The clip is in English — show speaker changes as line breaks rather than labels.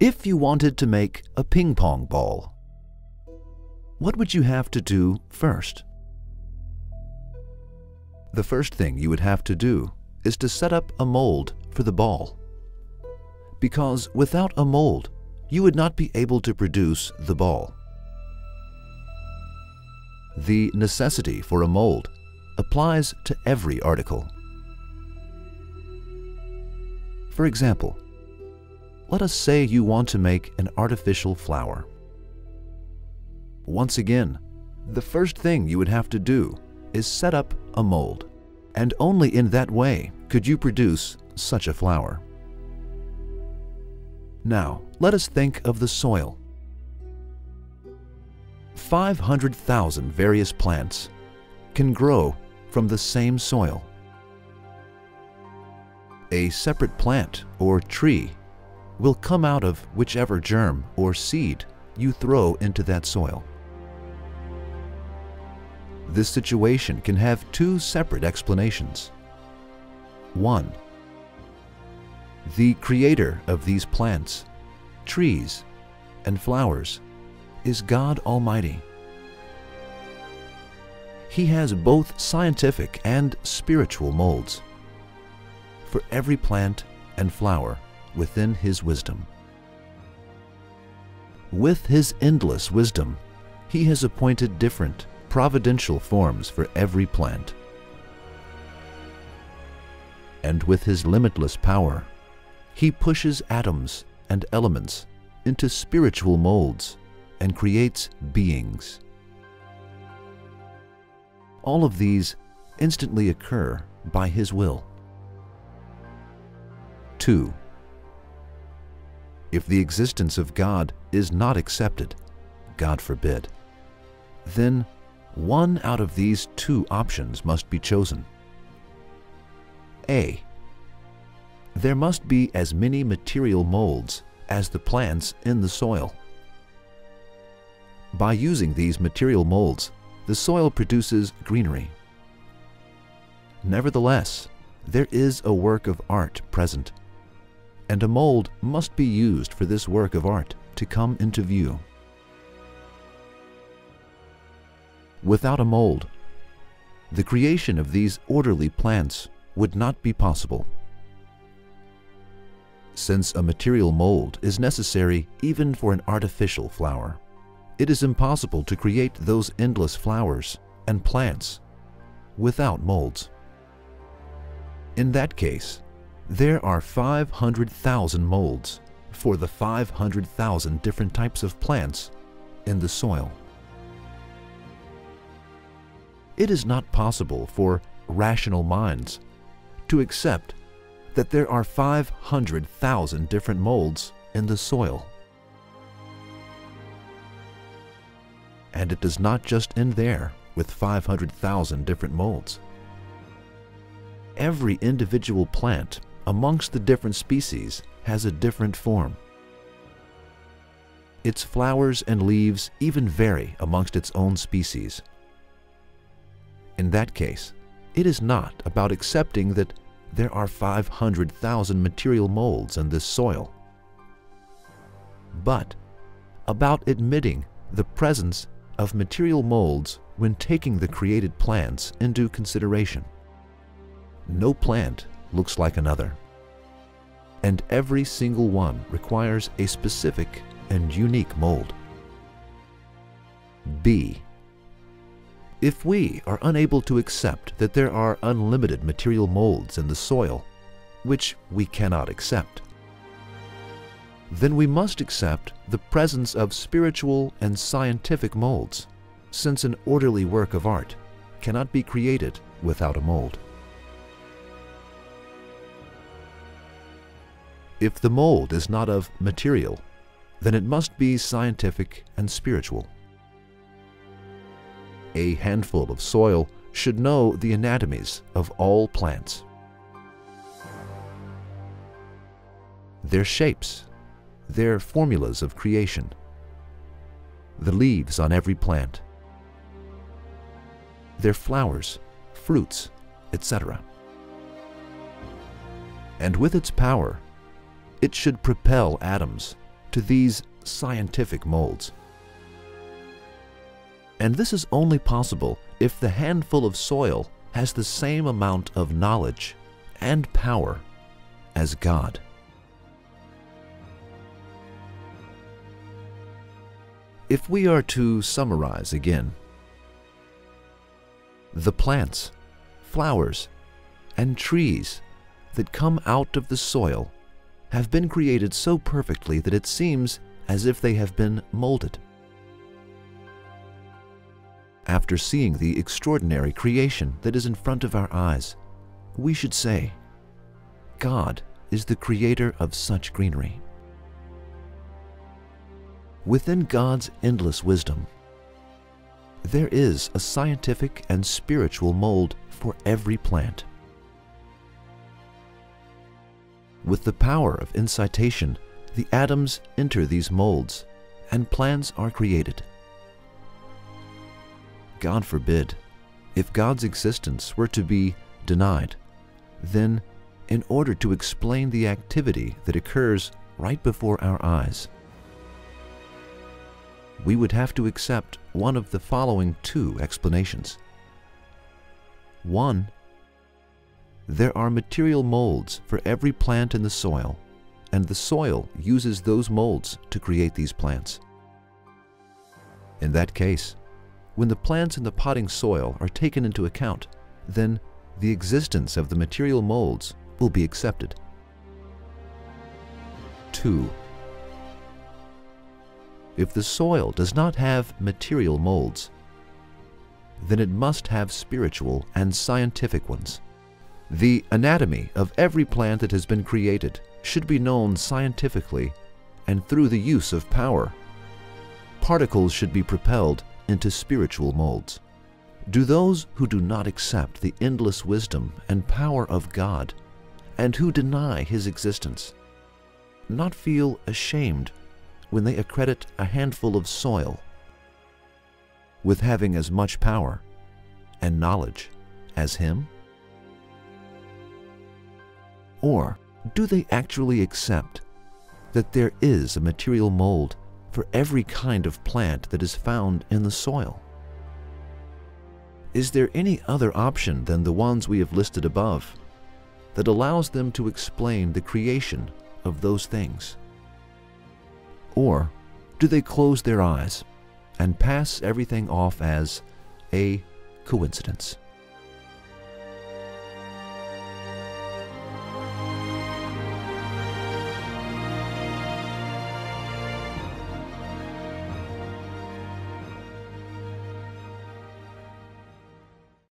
If you wanted to make a ping pong ball, what would you have to do first? The first thing you would have to do is to set up a mold for the ball. Because without a mold, you would not be able to produce the ball. The necessity for a mold applies to every article. For example, let us say you want to make an artificial flower. Once again, the first thing you would have to do is set up a mold, and only in that way could you produce such a flower. Now, let us think of the soil. 500,000 various plants can grow from the same soil. A separate plant or tree will come out of whichever germ or seed you throw into that soil. This situation can have two separate explanations. One, the creator of these plants, trees, and flowers is God Almighty. He has both scientific and spiritual molds for every plant and flower within His wisdom. With His endless wisdom, He has appointed different providential forms for every plant. And with His limitless power, He pushes atoms and elements into spiritual molds and creates beings. All of these instantly occur by His will. 2. If the existence of God is not accepted, God forbid, then one out of these two options must be chosen. A. There must be as many material molds as the plants in the soil. By using these material molds, the soil produces greenery. Nevertheless, there is a work of art present, and a mold must be used for this work of art to come into view. Without a mold, the creation of these orderly plants would not be possible. Since a material mold is necessary even for an artificial flower, it is impossible to create those endless flowers and plants without molds. In that case, there are 500,000 molds for the 500,000 different types of plants in the soil. It is not possible for rational minds to accept that there are 500,000 different molds in the soil. And it does not just end there with 500,000 different molds. Every individual plant amongst the different species has a different form. Its flowers and leaves even vary amongst its own species. In that case, it is not about accepting that there are 500,000 material molds in this soil, but about admitting the presence of material molds when taking the created plants into consideration. No plant looks like another, and every single one requires a specific and unique mold. B. If we are unable to accept that there are unlimited material molds in the soil, which we cannot accept, then we must accept the presence of spiritual and scientific molds, since an orderly work of art cannot be created without a mold. If the mold is not of material, then it must be scientific and spiritual. A handful of soil should know the anatomies of all plants, their shapes, their formulas of creation, the leaves on every plant, their flowers, fruits, etc. And with its power, it should propel atoms to these scientific molds. And this is only possible if the handful of soil has the same amount of knowledge and power as God. If we are to summarize again, the plants, flowers, and trees that come out of the soil have been created so perfectly that it seems as if they have been molded. After seeing the extraordinary creation that is in front of our eyes, we should say, God is the creator of such greenery. Within God's endless wisdom, there is a scientific and spiritual mold for every plant. With the power of incitation, the atoms enter these molds and plants are created. God forbid, if God's existence were to be denied, then in order to explain the activity that occurs right before our eyes, we would have to accept one of the following two explanations. One, there are material molds for every plant in the soil, and the soil uses those molds to create these plants. In that case, when the plants in the potting soil are taken into account, then the existence of the material molds will be accepted. 2. If the soil does not have material molds, then it must have spiritual and scientific ones. The anatomy of every plant that has been created should be known scientifically and through the use of power. Particles should be propelled into spiritual molds. Do those who do not accept the endless wisdom and power of God and who deny His existence not feel ashamed when they accredit a handful of soil with having as much power and knowledge as Him? Or do they actually accept that there is a material mold for every kind of plant that is found in the soil? Is there any other option than the ones we have listed above that allows them to explain the creation of those things? Or do they close their eyes and pass everything off as a coincidence?